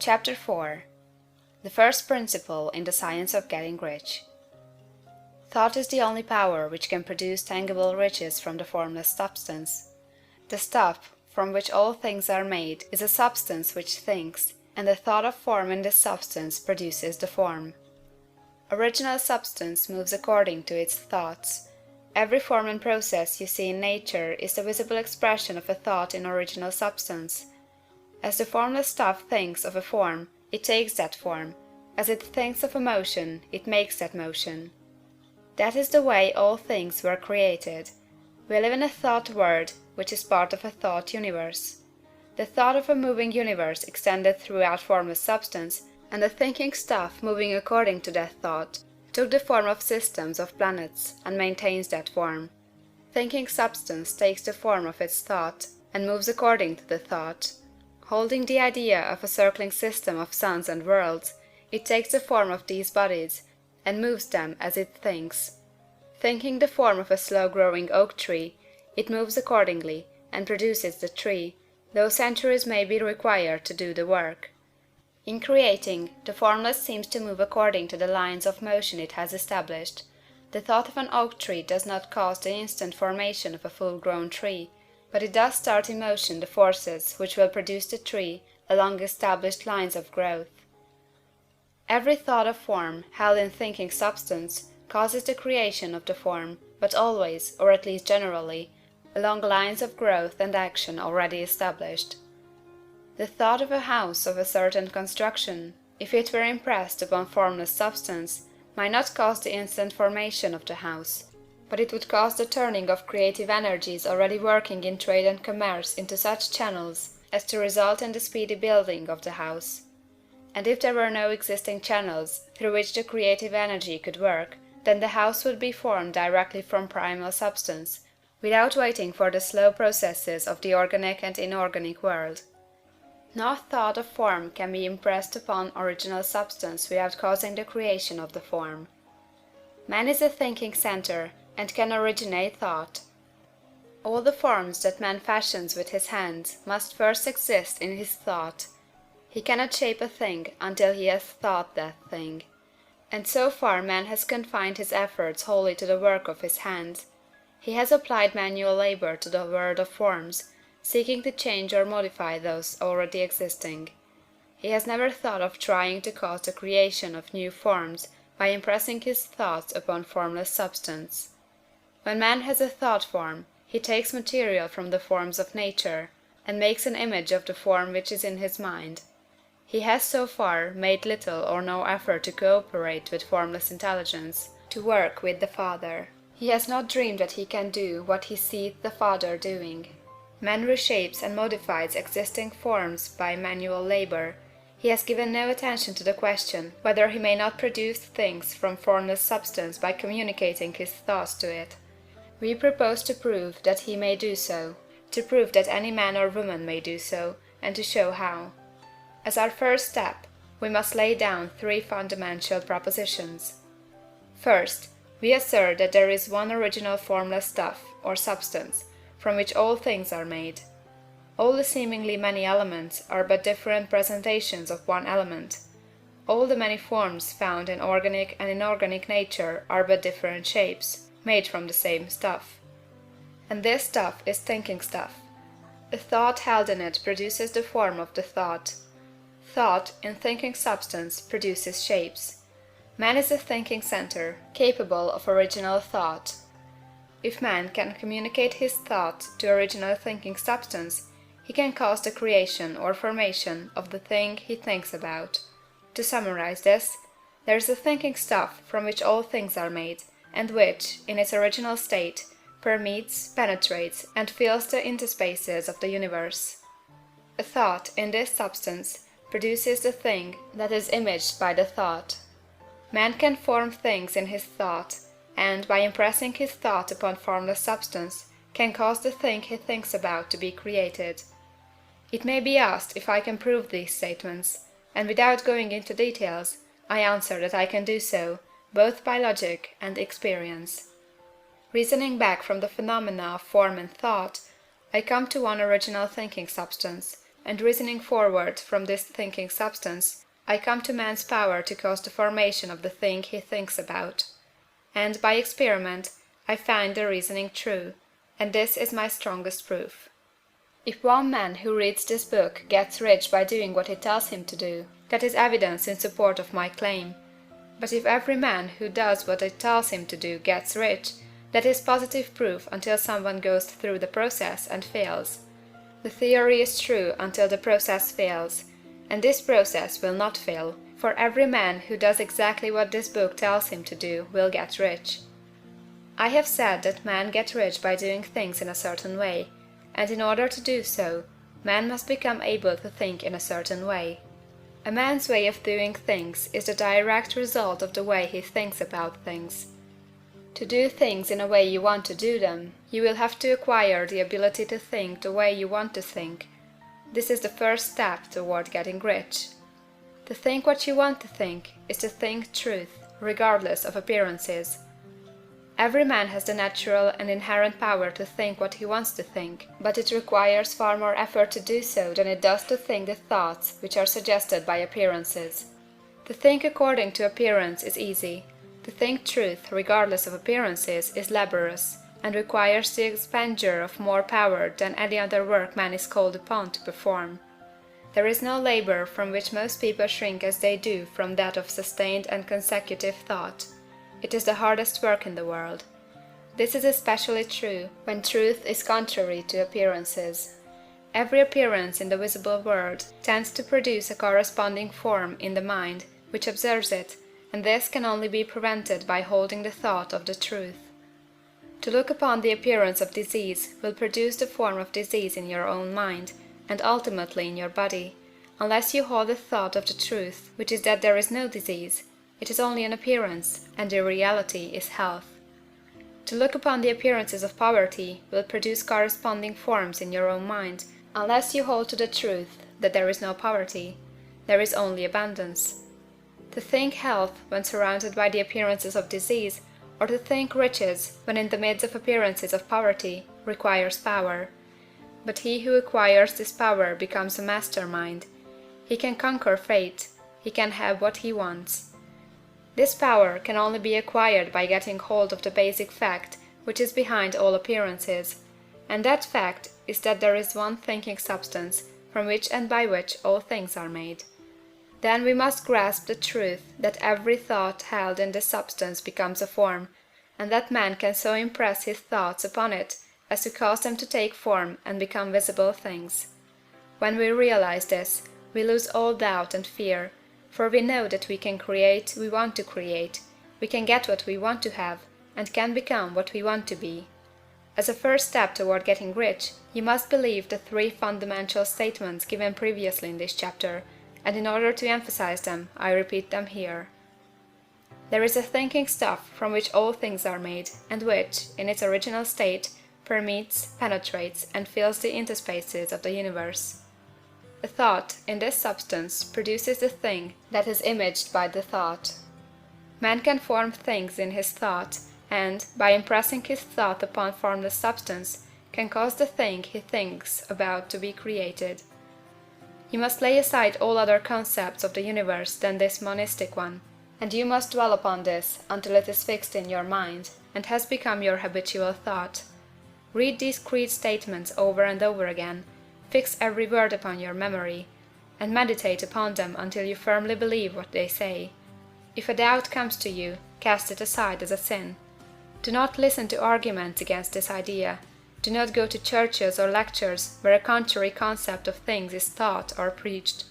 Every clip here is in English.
Chapter 4. The first principle in the science of getting rich. Thought is the only power which can produce tangible riches from the formless substance. The stuff from which all things are made is a substance which thinks, and the thought of form in this substance produces the form. Original substance moves according to its thoughts. Every form and process you see in nature is the visible expression of a thought in original substance. As the formless stuff thinks of a form, it takes that form. As it thinks of a motion, it makes that motion. That is the way all things were created. We live in a thought world, which is part of a thought universe. The thought of a moving universe extended throughout formless substance, and the thinking stuff moving according to that thought took the form of systems of planets, and maintains that form. Thinking substance takes the form of its thought, and moves according to the thought. Holding the idea of a circling system of suns and worlds, it takes the form of these bodies, and moves them as it thinks. Thinking the form of a slow-growing oak tree, it moves accordingly, and produces the tree, though centuries may be required to do the work. In creating, the formless seems to move according to the lines of motion it has established. The thought of an oak tree does not cause the instant formation of a full-grown tree, but it does start in motion the forces which will produce the tree along established lines of growth. Every thought of form, held in thinking substance, causes the creation of the form, but always, or at least generally, along lines of growth and action already established. The thought of a house of a certain construction, if it were impressed upon formless substance, might not cause the instant formation of the house, but it would cause the turning of creative energies already working in trade and commerce into such channels as to result in the speedy building of the house. And if there were no existing channels through which the creative energy could work, then the house would be formed directly from primal substance, without waiting for the slow processes of the organic and inorganic world. No thought of form can be impressed upon original substance without causing the creation of the form. Man is a thinking center, and can originate thought. All the forms that man fashions with his hands must first exist in his thought. He cannot shape a thing until he has thought that thing. And so far man has confined his efforts wholly to the work of his hands. He has applied manual labor to the world of forms, seeking to change or modify those already existing. He has never thought of trying to cause the creation of new forms by impressing his thoughts upon formless substance. When man has a thought form, he takes material from the forms of nature, and makes an image of the form which is in his mind. He has so far made little or no effort to cooperate with formless intelligence, to work with the Father. He has not dreamed that he can do what he seeth the Father doing. Man reshapes and modifies existing forms by manual labor. He has given no attention to the question whether he may not produce things from formless substance by communicating his thoughts to it. We propose to prove that he may do so, to prove that any man or woman may do so, and to show how. As our first step, we must lay down three fundamental propositions. First, we assert that there is one original formless stuff, or substance, from which all things are made. All the seemingly many elements are but different presentations of one element. All the many forms found in organic and inorganic nature are but different shapes, made from the same stuff. And this stuff is thinking stuff. A thought held in it produces the form of the thought. Thought, in thinking substance, produces shapes. Man is a thinking center, capable of original thought. If man can communicate his thought to original thinking substance, he can cause the creation or formation of the thing he thinks about. To summarize this, there is a thinking stuff from which all things are made, and which, in its original state, permeates, penetrates, and fills the interspaces of the universe. A thought, in this substance, produces the thing that is imaged by the thought. Man can form things in his thought, and, by impressing his thought upon formless substance, can cause the thing he thinks about to be created. It may be asked if I can prove these statements, and without going into details, I answer that I can do so, both by logic and experience. Reasoning back from the phenomena of form and thought, I come to one original thinking substance, and reasoning forward from this thinking substance, I come to man's power to cause the formation of the thing he thinks about. And, by experiment, I find the reasoning true, and this is my strongest proof. If one man who reads this book gets rich by doing what it tells him to do, that is evidence in support of my claim. But if every man who does what it tells him to do gets rich, that is positive proof until someone goes through the process and fails. The theory is true until the process fails, and this process will not fail, for every man who does exactly what this book tells him to do will get rich. I have said that men get rich by doing things in a certain way, and in order to do so, man must become able to think in a certain way. A man's way of doing things is the direct result of the way he thinks about things. To do things in a way you want to do them, you will have to acquire the ability to think the way you want to think. This is the first step toward getting rich. To think what you want to think is to think truth, regardless of appearances. Every man has the natural and inherent power to think what he wants to think, but it requires far more effort to do so than it does to think the thoughts which are suggested by appearances. To think according to appearance is easy. To think truth, regardless of appearances, is laborious, and requires the expenditure of more power than any other work man is called upon to perform. There is no labor from which most people shrink as they do from that of sustained and consecutive thought. It is the hardest work in the world. This is especially true when truth is contrary to appearances. Every appearance in the visible world tends to produce a corresponding form in the mind which observes it, and this can only be prevented by holding the thought of the truth. To look upon the appearance of disease will produce the form of disease in your own mind, and ultimately in your body, unless you hold the thought of the truth, which is that there is no disease. It is only an appearance, and the reality is health. To look upon the appearances of poverty will produce corresponding forms in your own mind, unless you hold to the truth that there is no poverty. There is only abundance. To think health when surrounded by the appearances of disease, or to think riches when in the midst of appearances of poverty, requires power. But he who acquires this power becomes a master mind. He can conquer fate. He can have what he wants. This power can only be acquired by getting hold of the basic fact which is behind all appearances, and that fact is that there is one thinking substance from which and by which all things are made. Then we must grasp the truth that every thought held in this substance becomes a form, and that man can so impress his thoughts upon it as to cause them to take form and become visible things. When we realize this, we lose all doubt and fear, for we know that we can create we want to create, we can get what we want to have, and can become what we want to be. As a first step toward getting rich, you must believe the three fundamental statements given previously in this chapter, and in order to emphasize them, I repeat them here. There is a thinking stuff from which all things are made, and which, in its original state, permeates, penetrates, and fills the interspaces of the universe. A thought, in this substance, produces the thing that is imaged by the thought. Man can form things in his thought, and, by impressing his thought upon formless substance, can cause the thing he thinks about to be created. You must lay aside all other concepts of the universe than this monistic one, and you must dwell upon this until it is fixed in your mind, and has become your habitual thought. Read these creed statements over and over again, fix every word upon your memory, and meditate upon them until you firmly believe what they say. If a doubt comes to you, cast it aside as a sin. Do not listen to arguments against this idea. Do not go to churches or lectures where a contrary concept of things is taught or preached.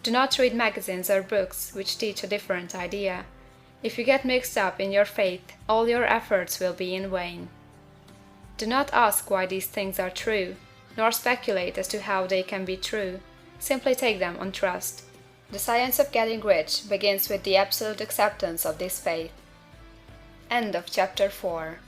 Do not read magazines or books which teach a different idea. If you get mixed up in your faith, all your efforts will be in vain. Do not ask why these things are true, nor speculate as to how they can be true. Simply take them on trust. The science of getting rich begins with the absolute acceptance of this faith. End of chapter 4.